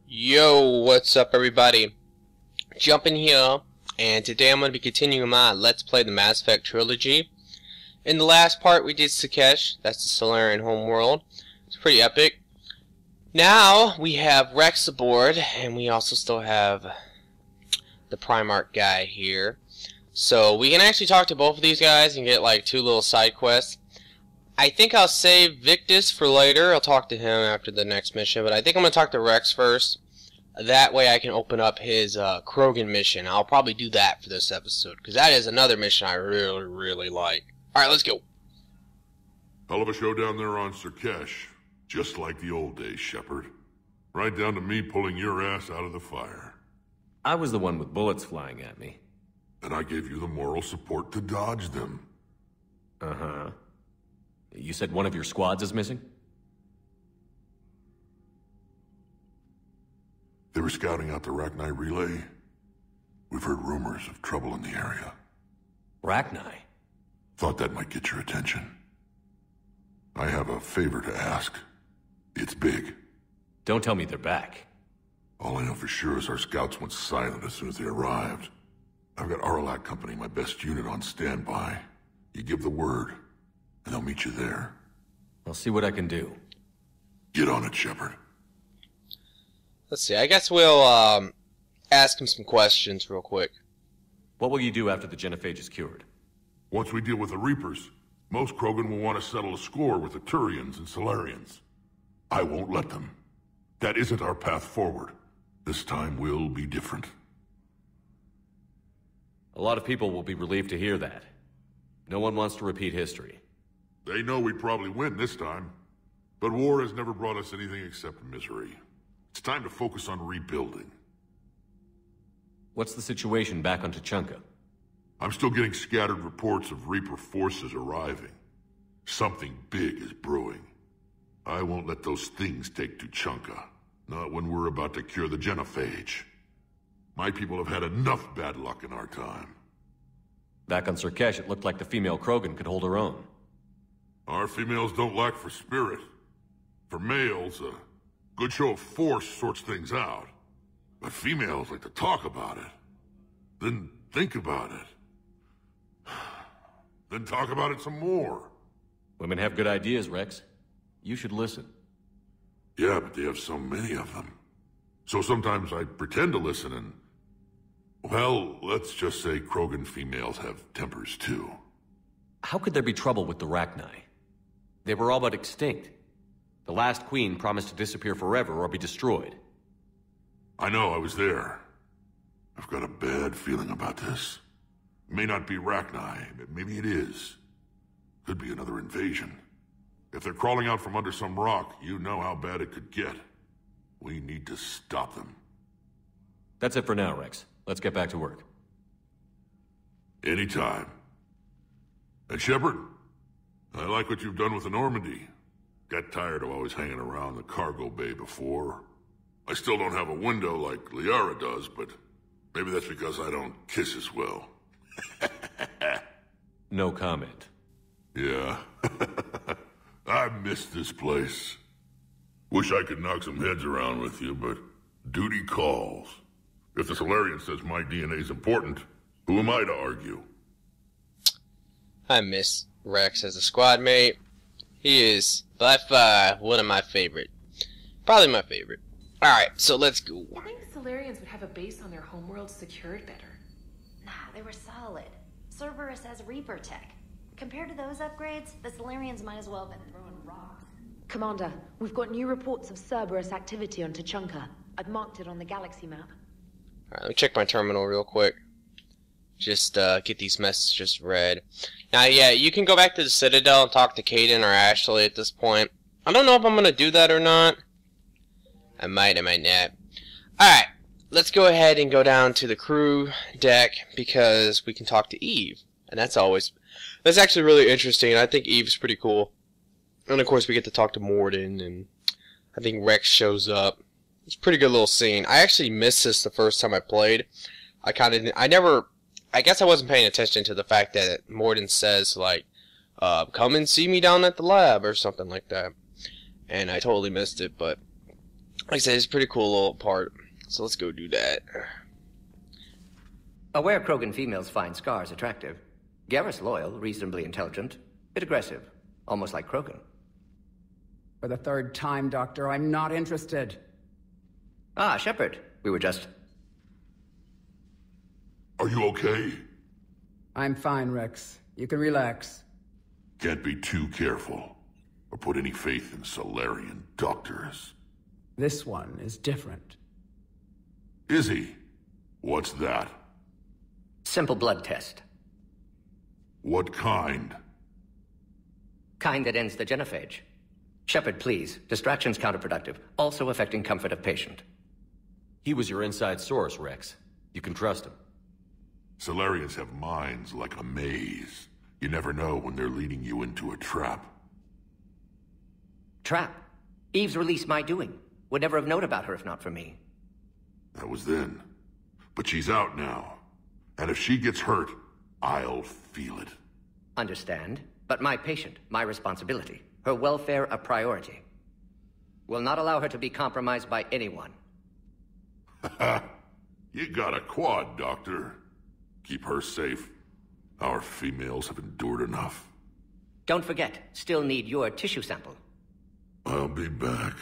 Yo, what's up everybody? Jumping here, and today I'm going to be continuing my Let's Play the Mass Effect Trilogy. In the last part we did Sakesh, that's the Solarian homeworld. It's pretty epic. Now we have Rex aboard, and we also still have the Primarch guy here. So we can actually talk to both of these guys and get like 2 little side quests. I think I'll save Victus for later. I'll talk to him after the next mission, but I think I'm going to talk to Rex first. That way I can open up his Krogan mission. I'll probably do that for this episode, because that is another mission I really like. Alright, let's go. Hell of a show down there on Cerberus. Just like the old days, Shepard. Right down to me pulling your ass out of the fire. I was the one with bullets flying at me. And I gave you the moral support to dodge them. Uh-huh. You said one of your squads is missing? They were scouting out the Rachni relay. We've heard rumors of trouble in the area. Rachni? Thought that might get your attention. I have a favor to ask. It's big. Don't tell me they're back. All I know for sure is our scouts went silent as soon as they arrived. I've got Aralak Company, my best unit, on standby. You give the word, and they'll meet you there. I'll see what I can do. Get on it, Shepard. Let's see, I guess we'll ask him some questions real quick. What will you do after the genophage is cured? Once we deal with the Reapers, most Krogan will want to settle a score with the Turians and Solarians. I won't let them. That isn't our path forward. This time will be different. A lot of people will be relieved to hear that. No one wants to repeat history. They know we'd probably win this time. But war has never brought us anything except misery. It's time to focus on rebuilding. What's the situation back on Tuchanka? I'm still getting scattered reports of Reaper forces arriving. Something big is brewing. I won't let those things take Tuchanka. Not when we're about to cure the genophage. My people have had enough bad luck in our time. Back on Cerberus, it looked like the female Krogan could hold her own. Our females don't lack for spirit. For males, a good show of force sorts things out. But females like to talk about it. Then think about it. Then talk about it some more. Women have good ideas, Rex. You should listen. Yeah, but they have so many of them. So sometimes I pretend to listen and... Well, let's just say Krogan females have tempers too. How could there be trouble with the Rachni? They were all but extinct. The last queen promised to disappear forever or be destroyed. I know, I was there. I've got a bad feeling about this. It may not be Rachni, but maybe it is. Could be another invasion. If they're crawling out from under some rock, you know how bad it could get. We need to stop them. That's it for now, Rex. Let's get back to work. Anytime. And Shepard, I like what you've done with the Normandy. Got tired of always hanging around the cargo bay before. I still don't have a window like Liara does, but maybe that's because I don't kiss as well. No comment. Yeah. I miss this place. Wish I could knock some heads around with you, but duty calls. If the Solarian says my DNA's important, who am I to argue? I miss Rex as a squad mate. He is by far one of my favorite. Probably my favorite. Alright, so let's go. I think the Solarians would have a base on their homeworld secured better. Nah, they were solid. Cerberus has Reaper tech. Compared to those upgrades, the Solarians might as well have been throwing rocks. Commander, we've got new reports of Cerberus activity on Tuchanka. I've marked it on the galaxy map. Alright, let me check my terminal real quick. Just get these messages read. Now, yeah, you can go back to the Citadel and talk to Caden or Ashley at this point. I don't know if I'm going to do that or not. I might not. Alright, let's go ahead and go down to the crew deck because we can talk to Eve. And that's actually really interesting. I think Eve's pretty cool. And of course we get to talk to Mordin, and I think Rex shows up. It's a pretty good little scene. I actually missed this the first time I played. I guess I wasn't paying attention to the fact that Mordin says, like, come and see me down at the lab or something like that. And I totally missed it, but Like I said, it's a pretty cool little part. So let's go do that. Aware Krogan females find scars attractive. Garrus loyal, reasonably intelligent, bit aggressive, almost like Krogan. For the third time, Doctor, I'm not interested. Ah, Shepard. We were just... Are you okay? I'm fine, Rex. You can relax. Can't be too careful, or put any faith in Solarian doctors. This one is different. Is he? What's that? Simple blood test. What kind? Kind that ends the genophage. Shepard, please. Distraction's counterproductive, also affecting comfort of patient. He was your inside source, Rex. You can trust him. Solarians have minds like a maze. You never know when they're leading you into a trap. Trap? Eve's release my doing. Would never have known about her if not for me. That was then. But she's out now. And if she gets hurt, I'll feel it. Understand. But my patient, my responsibility. Her welfare a priority. Will not allow her to be compromised by anyone. You got a quad, Doctor. Keep her safe. Our females have endured enough. Don't forget, still need your tissue sample. I'll be back.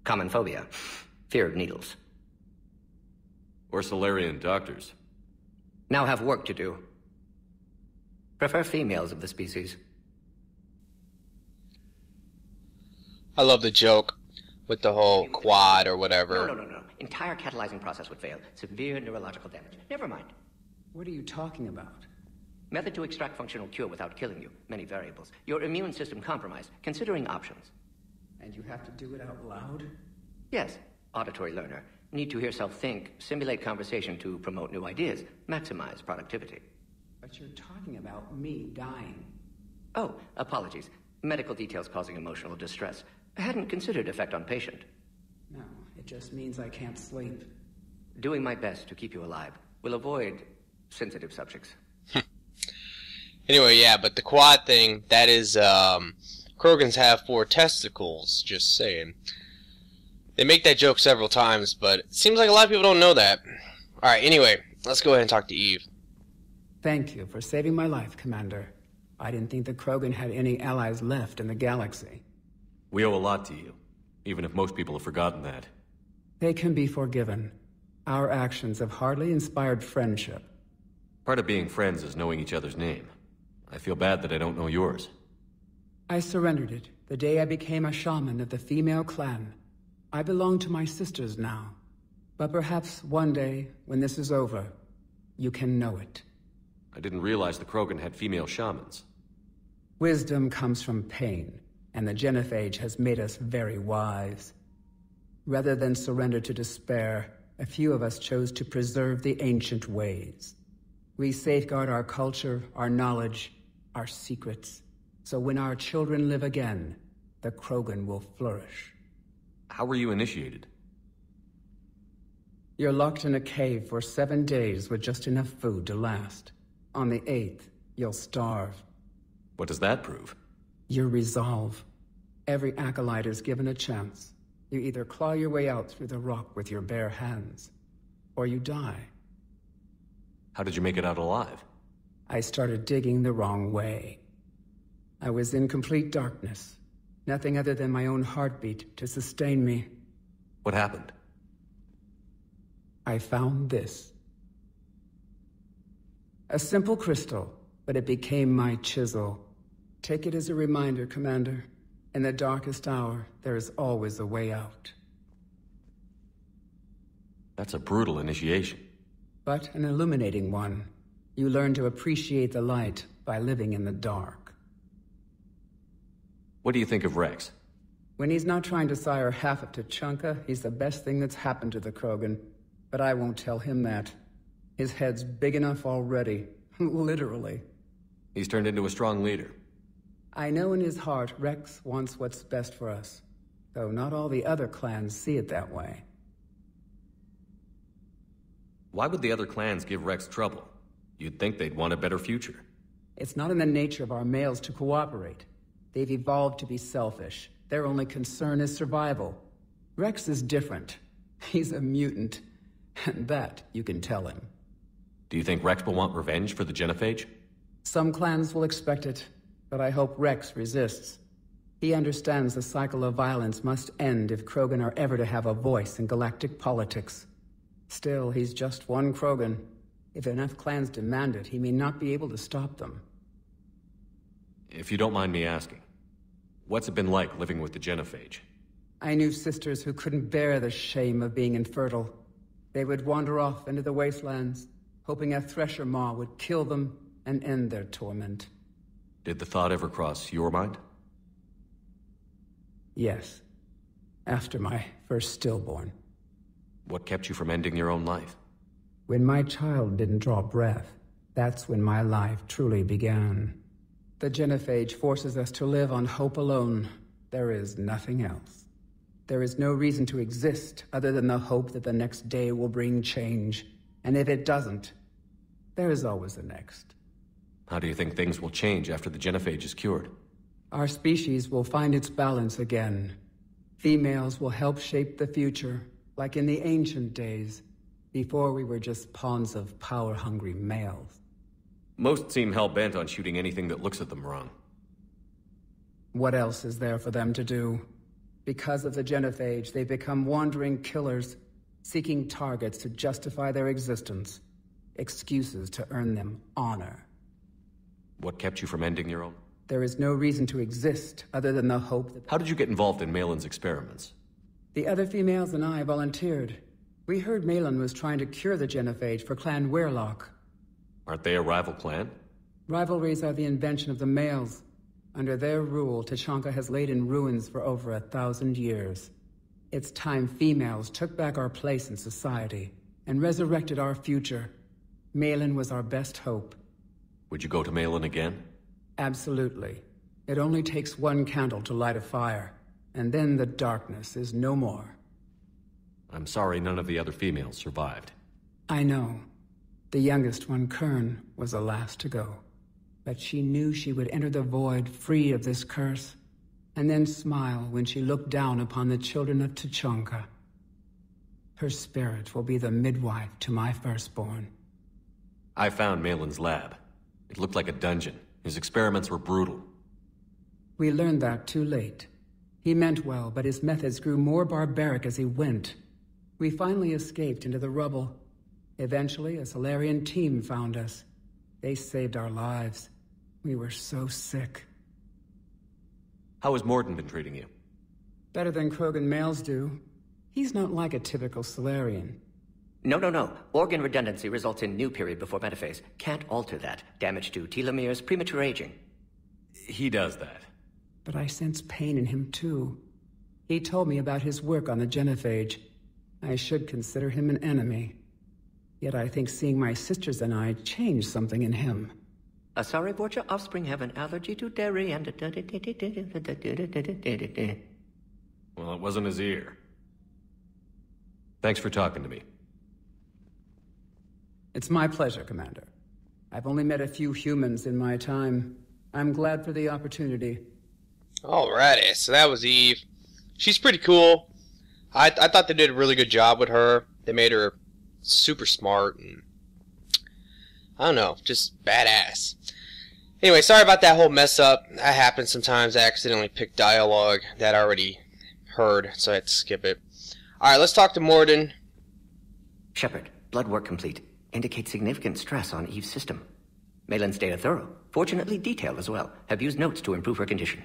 Common phobia. Fear of needles. Or Solarian doctors. Now have work to do. Prefer females of the species. I love the joke with the whole quad or whatever. No. Entire catalyzing process would fail. Severe neurological damage. Never mind. What are you talking about? Method to extract functional cure without killing you. Many variables. Your immune system compromised. Considering options. And you have to do it out loud? Yes. Auditory learner. Need to hear self think. Simulate conversation to promote new ideas. Maximize productivity. But you're talking about me dying. Oh, apologies. Medical details causing emotional distress. I hadn't considered effect on patient. No, it just means I can't sleep. Doing my best to keep you alive. Will avoid sensitive subjects. Anyway, yeah, but the quad thing, that is, Krogans have 4 testicles, just saying. They make that joke several times, but it seems like a lot of people don't know that. Alright, anyway, let's go ahead and talk to Eve. Thank you for saving my life, Commander. I didn't think the Krogan had any allies left in the galaxy. We owe a lot to you, even if most people have forgotten that. They can be forgiven. Our actions have hardly inspired friendship. Part of being friends is knowing each other's name. I feel bad that I don't know yours. I surrendered it the day I became a shaman of the female clan. I belong to my sisters now. But perhaps one day, when this is over, you can know it. I didn't realize the Krogan had female shamans. Wisdom comes from pain, and the genophage has made us very wise. Rather than surrender to despair, a few of us chose to preserve the ancient ways. We safeguard our culture, our knowledge, our secrets, so when our children live again, the Krogan will flourish. How were you initiated? You're locked in a cave for 7 days with just enough food to last. On the 8th, you'll starve. What does that prove? Your resolve. Every acolyte is given a chance. You either claw your way out through the rock with your bare hands, or you die. How did you make it out alive? I started digging the wrong way. I was in complete darkness. Nothing other than my own heartbeat to sustain me. What happened? I found this. A simple crystal, but it became my chisel. Take it as a reminder, Commander. In the darkest hour, there is always a way out. That's a brutal initiation. But an illuminating one. You learn to appreciate the light by living in the dark. What do you think of Rex? When he's not trying to sire half of Tuchanka, he's the best thing that's happened to the Krogan. But I won't tell him that. His head's big enough already. Literally. He's turned into a strong leader. I know in his heart Rex wants what's best for us. Though not all the other clans see it that way. Why would the other clans give Rex trouble? You'd think they'd want a better future. It's not in the nature of our males to cooperate. They've evolved to be selfish. Their only concern is survival. Rex is different. He's a mutant. And that you can tell him. Do you think Rex will want revenge for the genophage? Some clans will expect it, but I hope Rex resists. He understands the cycle of violence must end if Krogan are ever to have a voice in galactic politics. Still, he's just one Krogan. If enough clans demand it, he may not be able to stop them. If you don't mind me asking, what's it been like living with the genophage? I knew sisters who couldn't bear the shame of being infertile. They would wander off into the wastelands, hoping a thresher maw would kill them and end their torment. Did the thought ever cross your mind? Yes. After my first stillborn. What kept you from ending your own life? When my child didn't draw breath, that's when my life truly began. The genophage forces us to live on hope alone. There is nothing else. There is no reason to exist other than the hope that the next day will bring change. And if it doesn't, there is always the next. How do you think things will change after the genophage is cured? Our species will find its balance again. Females will help shape the future, like in the ancient days, before we were just pawns of power-hungry males. Most seem hell-bent on shooting anything that looks at them wrong. What else is there for them to do? Because of the genophage, they become wandering killers, seeking targets to justify their existence, excuses to earn them honor. What kept you from ending your own? There is no reason to exist other than the hope that... How did you get involved in Malin's experiments? The other females and I volunteered. We heard Malin was trying to cure the genophage for Clan Weirlock. Aren't they a rival clan? Rivalries are the invention of the males. Under their rule, Tuchanka has laid in ruins for over 1,000 years. It's time females took back our place in society and resurrected our future. Malin was our best hope. Would you go to Malin again? Absolutely. It only takes one candle to light a fire, and then the darkness is no more. I'm sorry none of the other females survived. I know. The youngest one, Kern, was the last to go. But she knew she would enter the void free of this curse, and then smile when she looked down upon the children of Tuchanka. Her spirit will be the midwife to my firstborn. I found Malin's lab. It looked like a dungeon. His experiments were brutal. We learned that too late. He meant well, but his methods grew more barbaric as he went. We finally escaped into the rubble. Eventually, a Solarian team found us. They saved our lives. We were so sick. How has Mordin been treating you? Better than Krogan males do. He's not like a typical Solarian. No. Organ redundancy results in new period before metaphase. Can't alter that. Damage to telomeres, premature aging. He does that. But I sense pain in him too. He told me about his work on the genophage. I should consider him an enemy. Yet I think seeing my sisters and I changed something in him. Sorry, Borgia offspring have an allergy to dairy and... Well, it wasn't his ear. Thanks for talking to me. It's my pleasure, Commander. I've only met a few humans in my time. I'm glad for the opportunity. Alrighty, so that was Eve. She's pretty cool. I thought they did a really good job with her. They made her super smart and I don't know, just badass. Anyway, sorry about that whole mess up. That happens sometimes. I accidentally picked dialogue that I already heard, so I had to skip it. Alright, let's talk to Mordin. Shepard, blood work complete. Indicates significant stress on Eve's system. Malin's data thorough. Fortunately detailed as well. Have used notes to improve her condition.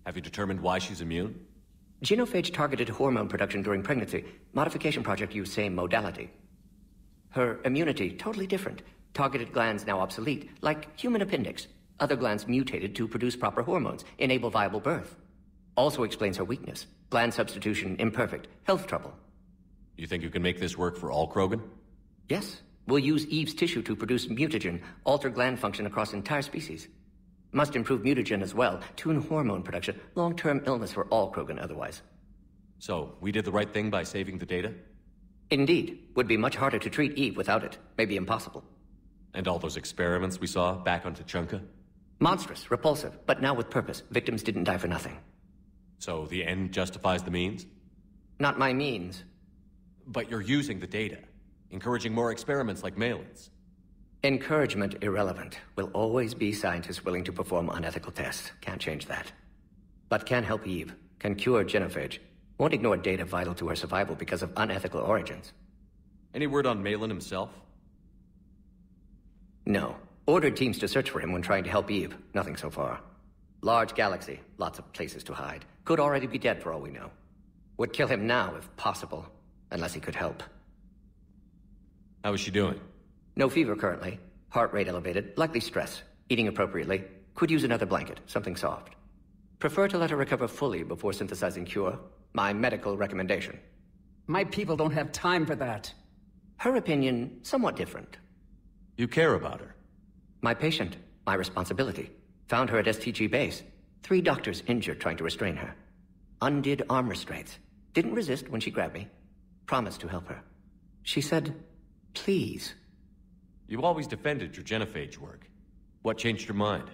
Have you determined why she's immune? Genophage targeted hormone production during pregnancy. Modification project used same modality. Her immunity, totally different. Targeted glands now obsolete, like human appendix. Other glands mutated to produce proper hormones, enable viable birth. Also explains her weakness. Gland substitution imperfect. Health trouble. You think you can make this work for all Krogan? Yes. We'll use Eve's tissue to produce mutagen, alter gland function across entire species. Must improve mutagen as well, tune hormone production, long-term illness for all Krogan otherwise. So, we did the right thing by saving the data? Indeed. Would be much harder to treat Eve without it. Maybe impossible. And all those experiments we saw back on Tuchanka? Monstrous, repulsive, but now with purpose. Victims didn't die for nothing. So the end justifies the means? Not my means. But you're using the data, encouraging more experiments like Malin's. Encouragement irrelevant. Will always be scientists willing to perform unethical tests. Can't change that. But can help Eve. Can cure genophage. Won't ignore data vital to her survival because of unethical origins. Any word on Malin himself? No. Ordered teams to search for him when trying to help Eve. Nothing so far. Large galaxy. Lots of places to hide. Could already be dead for all we know. Would kill him now if possible. Unless he could help. How is she doing? No fever currently. Heart rate elevated. Likely stress. Eating appropriately. Could use another blanket. Something soft. Prefer to let her recover fully before synthesizing cure. My medical recommendation. My people don't have time for that. Her opinion, somewhat different. You care about her? My patient. My responsibility. Found her at STG base. 3 doctors injured trying to restrain her. Undid arm restraints. Didn't resist when she grabbed me. Promised to help her. She said, please. You always defended your genophage work. What changed your mind?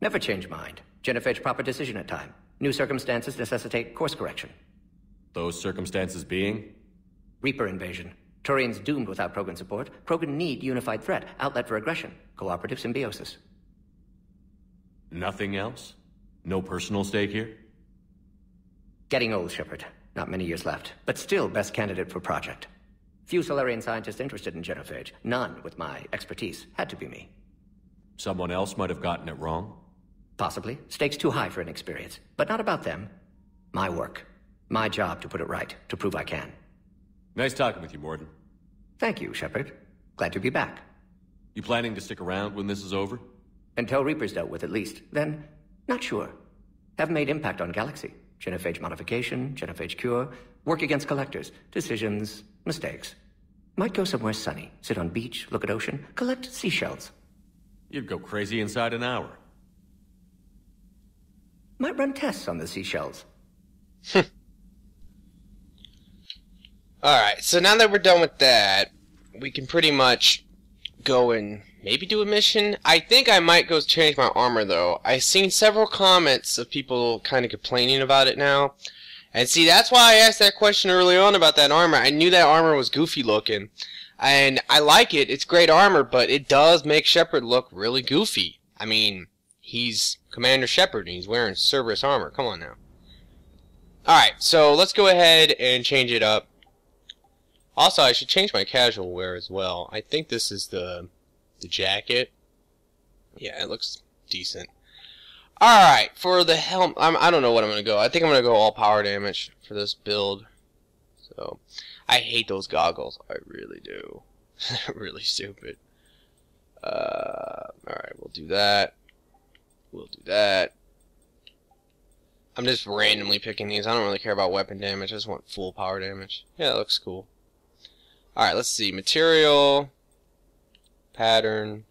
Never change mind. Genophage proper decision at time. New circumstances necessitate course correction. Those circumstances being? Reaper invasion. Turians doomed without Krogan support. Krogan need unified threat. Outlet for aggression. Cooperative symbiosis. Nothing else? No personal stake here? Getting old, Shepard. Not many years left. But still best candidate for project. Few Solarian scientists interested in genophage. None with my expertise. Had to be me. Someone else might have gotten it wrong? Possibly. Stakes too high for inexperience. But not about them. My work. My job to put it right. To prove I can. Nice talking with you, Mordin. Thank you, Shepard. Glad to be back. You planning to stick around when this is over? Until Reaper's dealt with, at least. Then, not sure. Have made impact on Galaxy. Genophage modification, genophage cure, work against collectors, decisions, mistakes. Might go somewhere sunny, sit on beach, look at ocean, collect seashells. You'd go crazy inside an hour. Might run tests on the seashells. Alright, so now that we're done with that, we can pretty much go and maybe do a mission. I think I might go change my armor though. I've seen several comments of people kind of complaining about it now. And see, that's why I asked that question early on about that armor. I knew that armor was goofy looking. And I like it. It's great armor, but it does make Shepard look really goofy. I mean, he's Commander Shepard and he's wearing Cerberus armor. Come on now. Alright, so let's go ahead and change it up. Also, I should change my casual wear as well. I think this is the jacket. Yeah, it looks decent. Alright, for the helm, I don't know what I'm going to go. I think I'm going to go all power damage for this build. So, I hate those goggles. I really do. They're really stupid. Alright, we'll do that. We'll do that. I'm just randomly picking these. I don't really care about weapon damage. I just want full power damage. Yeah, that looks cool. Alright, let's see. Material, pattern,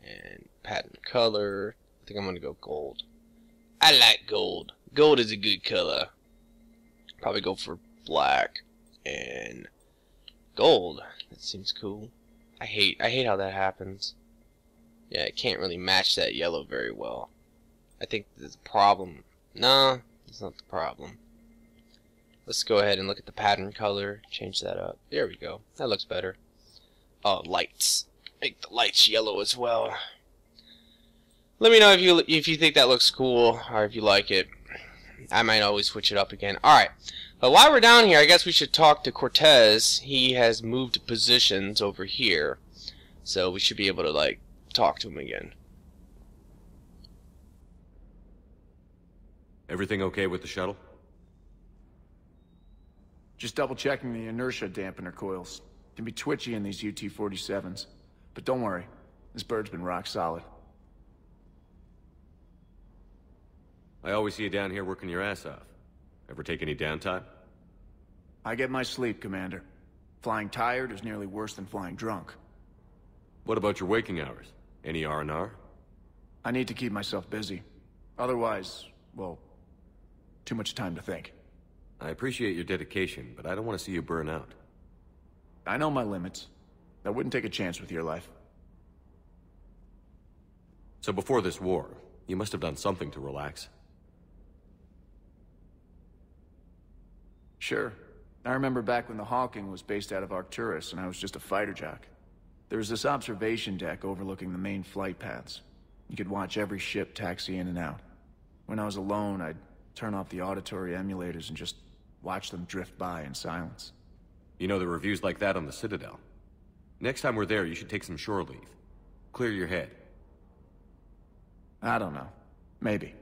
and pattern color. I think I'm going to go gold. I like gold. Gold is a good color. Probably go for black and gold. That seems cool. I hate how that happens. Yeah, it can't really match that yellow very well. I think there's a problem. No, that's not the problem. Let's go ahead and look at the pattern color. Change that up. There we go. That looks better. Oh, lights. Make the lights yellow as well. Let me know if you think that looks cool or if you like it. I might always switch it up again. Alright. But while we're down here, I guess we should talk to Cortez. He has moved positions over here. So we should be able to, like, talk to him again. Everything okay with the shuttle? Just double checking the inertia dampener coils. Can be twitchy in these UT-47s. But don't worry, this bird's been rock solid. I always see you down here working your ass off. Ever take any downtime? I get my sleep, Commander. Flying tired is nearly worse than flying drunk. What about your waking hours? Any R&R? I need to keep myself busy. Otherwise, well, too much time to think. I appreciate your dedication, but I don't want to see you burn out. I know my limits. I wouldn't take a chance with your life. So before this war, you must have done something to relax. Sure. I remember back when the Hawking was based out of Arcturus and I was just a fighter jock. There was this observation deck overlooking the main flight paths. You could watch every ship taxi in and out. When I was alone, I'd turn off the auditory emulators and just watch them drift by in silence. You know, there are reviews like that on the Citadel. Next time we're there, you should take some shore leave. Clear your head. I don't know. Maybe.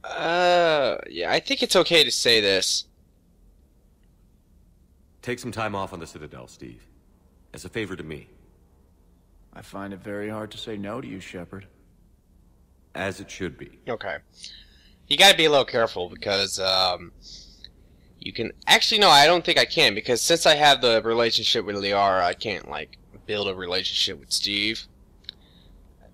Yeah, I think it's okay to say this. Take some time off on the Citadel, Steve. As a favor to me. I find it very hard to say no to you, Shepard. As it should be. Okay. You gotta be a little careful because, you can... Actually, no, I don't think I can, because since I have the relationship with Liara, I can't, like, build a relationship with Steve.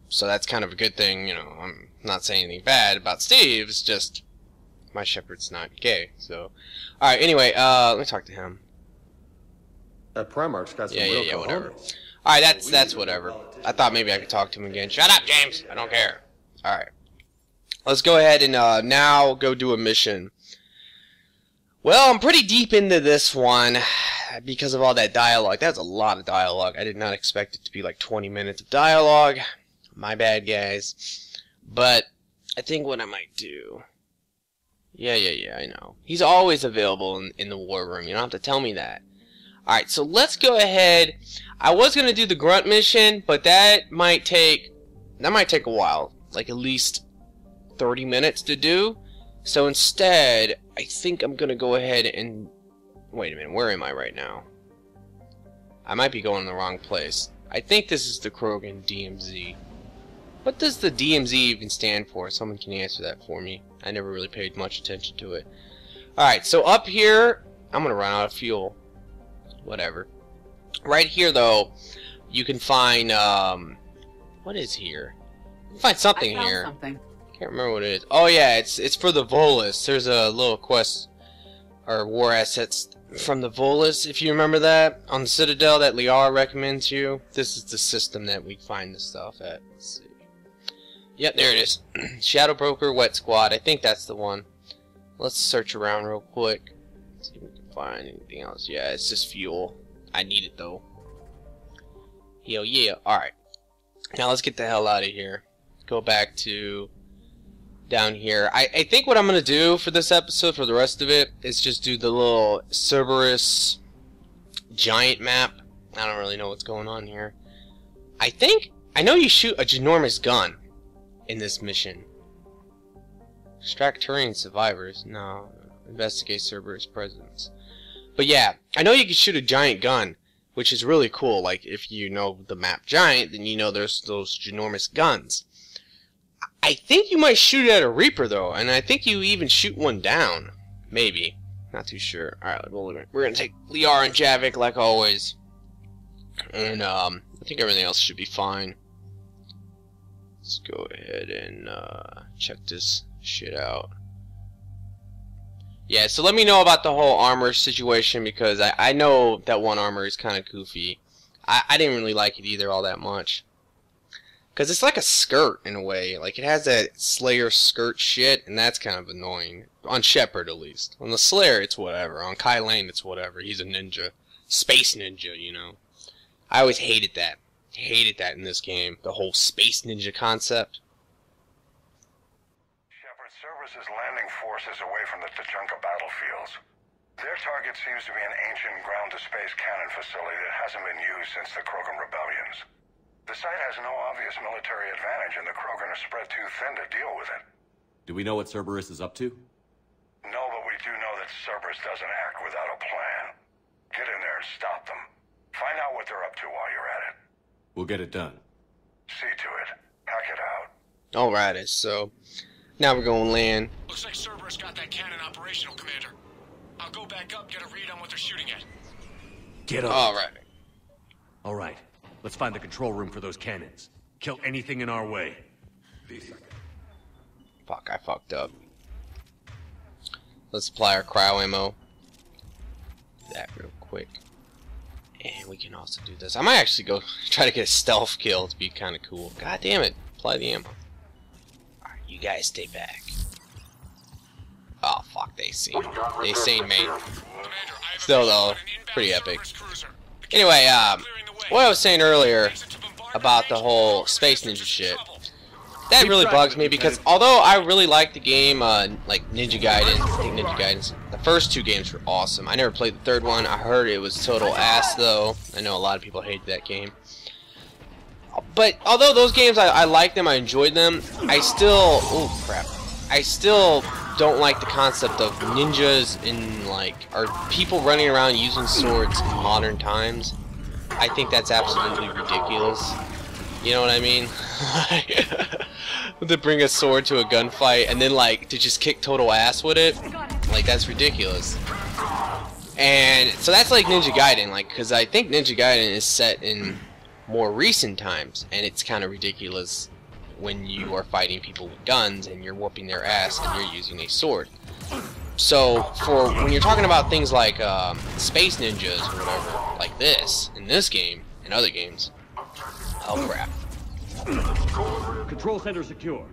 So that's kind of a good thing, you know. I'm not saying anything bad about Steve, it's just my Shepard's not gay, so... Alright, anyway, let me talk to him. That Primarch's got some real yeah, whatever. cojones. Alright, that's whatever. I thought maybe I could talk to him again. Shut up, James! I don't care. Alright. Let's go ahead and now go do a mission. Well, I'm pretty deep into this one because of all that dialogue. That's a lot of dialogue. I did not expect it to be like 20 minutes of dialogue. My bad, guys. But I think what I might do... Yeah, I know. He's always available in the war room. You don't have to tell me that. Alright, so let's go ahead. I was going to do the grunt mission, but that might take a while. Like at least 30 minutes to do. So instead, I think I'm going to go ahead and... Wait a minute, where am I right now? I might be going in the wrong place. I think this is the Krogan DMZ. What does the DMZ even stand for? Someone can answer that for me. I never really paid much attention to it. Alright, so up here, I'm going to run out of fuel. Whatever. Right here, though, you can find, what is here? You can find something here. Something. Can't remember what it is. Oh yeah, it's for the Volus. There's a little quest or war assets from the Volus, if you remember that, on the Citadel that Liara recommends you. This is the system that we find the stuff at. Let's see. Yep, there it is. Shadow Broker, Wet Squad. I think that's the one. Let's search around real quick. See if we can find anything else. Yeah, it's just fuel. I need it though. Hell yeah. Alright. Now let's get the hell out of here. Go back to down here. I think what I'm going to do for this episode, for the rest of it, is just do the little Cerberus giant map. I don't really know what's going on here. I know you shoot a ginormous gun in this mission. Extract Turian survivors. No. Investigate Cerberus presence. But yeah, I know you can shoot a giant gun, which is really cool. Like, if you know the map giant, then you know there's those ginormous guns. I think you might shoot at a Reaper, though, and I think you even shoot one down. Maybe. Not too sure. Alright, well, we're gonna take Liara and Javik, like always. And, I think everything else should be fine. Let's go ahead and, check this shit out. Yeah, so let me know about the whole armor situation, because I know that one armor is kind of goofy. I didn't really like it either all that much. Because it's like a skirt, in a way. Like, it has that Slayer skirt shit, and that's kind of annoying. On Shepard, at least. On the Slayer, it's whatever. On Kai Lane, it's whatever. He's a ninja. Space ninja, you know. I always hated that. Hated that in this game. The whole space ninja concept. Shepard, Cerberus is landing forces away from the Tuchanka battlefields. Their target seems to be an ancient ground-to-space cannon facility that hasn't been used since the Krogan rebellions. The site has no obvious military advantage, and the Krogan are spread too thin to deal with it. Do we know what Cerberus is up to? No, but we do know that Cerberus doesn't act without a plan. Get in there and stop them. Find out what they're up to while you're at it. We'll get it done. See to it. Hack it out. Alrighty, so now we're going to land. Looks like Cerberus got that cannon operational, Commander. I'll go back up, get a read on what they're shooting at. Get up. Alright. Alright. Let's find the control room for those cannons. Kill anything in our way. Fuck, I fucked up. Let's apply our cryo ammo. Do that real quick. And we can also do this. I might actually go try to get a stealth kill to be kind of cool. God damn it. Apply the ammo. Alright, you guys stay back. Oh fuck, they seen me. Still though, pretty epic. Anyway, what I was saying earlier about the whole Space Ninja shit, that really bugs me because although I really like the game, like Ninja Gaiden, I think Ninja Gaiden's, the first 2 games were awesome. I never played the 3rd one. I heard it was total ass though. I know a lot of people hated that game. But although those games I liked them, I enjoyed them, I still don't like the concept of ninjas in or people running around using swords in modern times. I think that's absolutely ridiculous. You know what I mean? To bring a sword to a gunfight and then to just kick total ass with it, that's ridiculous. And so that's like Ninja Gaiden, because I think Ninja Gaiden is set in more recent times, and it's kind of ridiculous when you are fighting people with guns and you're whooping their ass and you're using a sword. So for when you're talking about things like space ninjas or whatever, like this in this game and other games, oh crap. Control center secure.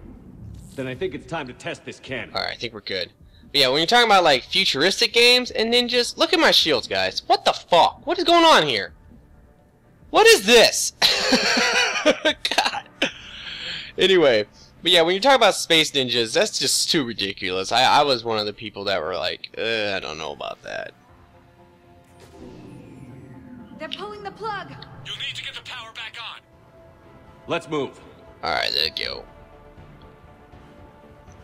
Then I think it's time to test this cannon. Alright, I think we're good. But yeah, when you're talking about futuristic games and ninjas, look at my shields, guys. What the fuck? What is going on here? What is this? God. Anyway, but yeah, when you talk about space ninjas, that's just too ridiculous. I was one of the people that were like, I don't know about that. They're pulling the plug. You'll need to get the power back on. Let's move. Alright, let's go.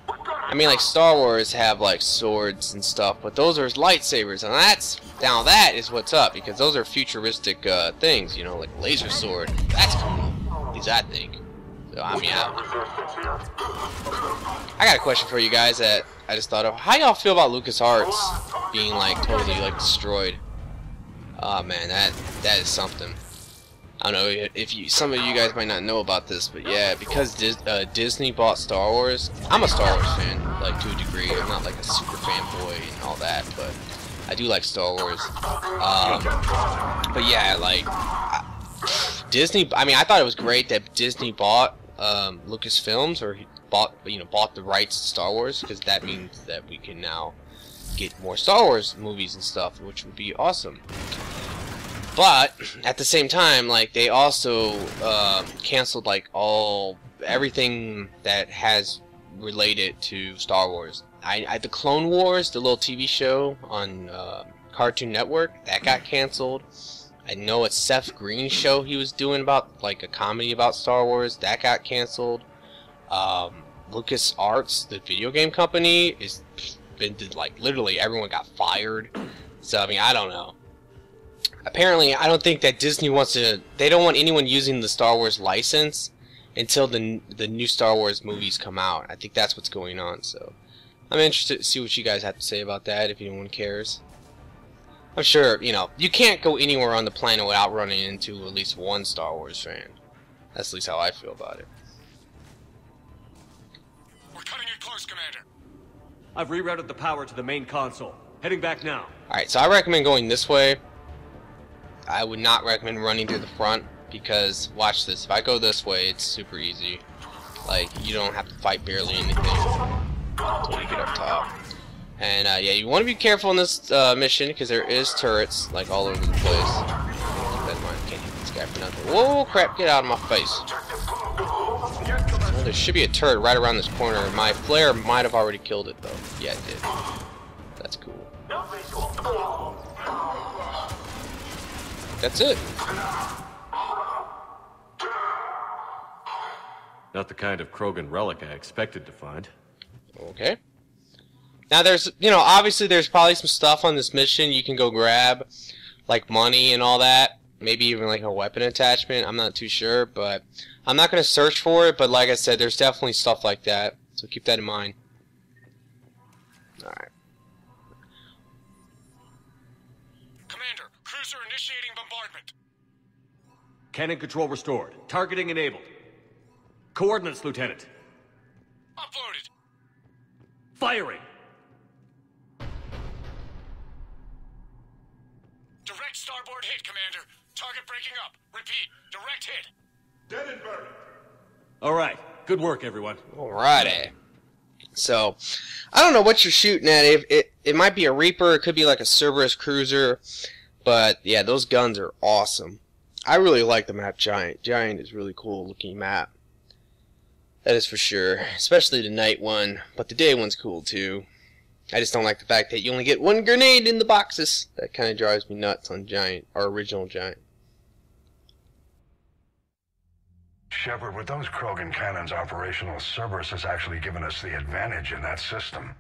I mean, Star Wars have swords and stuff, but those are lightsabers, and that is what's up, because those are futuristic things, you know, like a laser sword. That's cool, at least I think. So I mean, I got a question for you guys that I just thought of. How y'all feel about LucasArts being totally destroyed? Oh man, that is something. I don't know if some of you guys might not know about this, but yeah, because Disney bought Star Wars. I'm a Star Wars fan, to a degree. I'm not a super fanboy and all that, but I do like Star Wars. But yeah, Disney. I mean, I thought it was great that Disney bought Lucasfilms, or he bought the rights to Star Wars, because that means that we can now get more Star Wars movies and stuff, which would be awesome. But at the same time, they also canceled everything that has related to Star Wars. The Clone Wars, the little TV show on Cartoon Network, that got canceled. I know it's Seth Green's show he was doing about a comedy about Star Wars, that got canceled. LucasArts, the video game company, is been literally everyone got fired. So I mean, I don't know. Apparently, I don't think that Disney wants to. They don't want anyone using the Star Wars license until the new Star Wars movies come out. I think that's what's going on. So, I'm interested to see what you guys have to say about that. If anyone cares, I'm sure you can't go anywhere on the planet without running into at least one Star Wars fan. That's at least how I feel about it. We're cutting it close, Commander. I've rerouted the power to the main console. Heading back now. All right, so I recommend going this way. I would not recommend running through the front, because watch this. If I go this way, it's super easy. You don't have to fight barely anything until you get up top. And yeah, you want to be careful in this mission, because there is turrets all over the place. Keep that in mind. Can't hit this guy for nothing. Whoa, crap! Get out of my face. Well, there should be a turret right around this corner. My flare might have already killed it though. Yeah, it did. That's cool. That's it. Not the kind of Krogan relic I expected to find. Okay. Now there's, obviously there's probably some stuff on this mission you can go grab, money and all that. Maybe even a weapon attachment. I'm not too sure, but I'm not going to search for it. But like I said, there's definitely stuff like that. So keep that in mind. Alright. Commander, cruiser initiating bombardment. Cannon control restored. Targeting enabled. Coordinates, Lieutenant. Uploaded. Firing. Direct starboard hit, Commander. Target breaking up. Repeat, direct hit. Dead and buried. All right. Good work, everyone. Alrighty. So, I don't know what you're shooting at. It might be a Reaper, it could be like a Cerberus cruiser, but yeah, those guns are awesome. I really like the map Giant. Giant is really cool looking map. That is for sure, especially the night one, but the day one's cool too. I just don't like the fact that you only get one grenade in the boxes. That kind of drives me nuts on Giant, our original Giant. Shepard, with those Krogan cannons operational, Cerberus has actually given us the advantage in that system.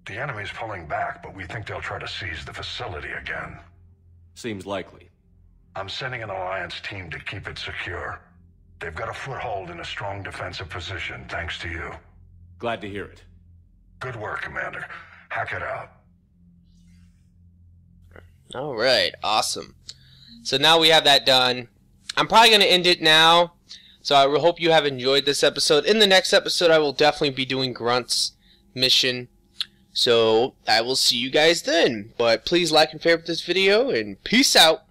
The enemy's pulling back, but we think they'll try to seize the facility again. Seems likely. I'm sending an Alliance team to keep it secure. They've got a foothold in a strong defensive position, thanks to you. Glad to hear it. Good work, Commander. Hack it out. Alright, awesome. So now we have that done. I'm probably going to end it now. So I hope you have enjoyed this episode. In the next episode, I will definitely be doing Grunt's mission. So I will see you guys then. But please like and favorite this video, and peace out.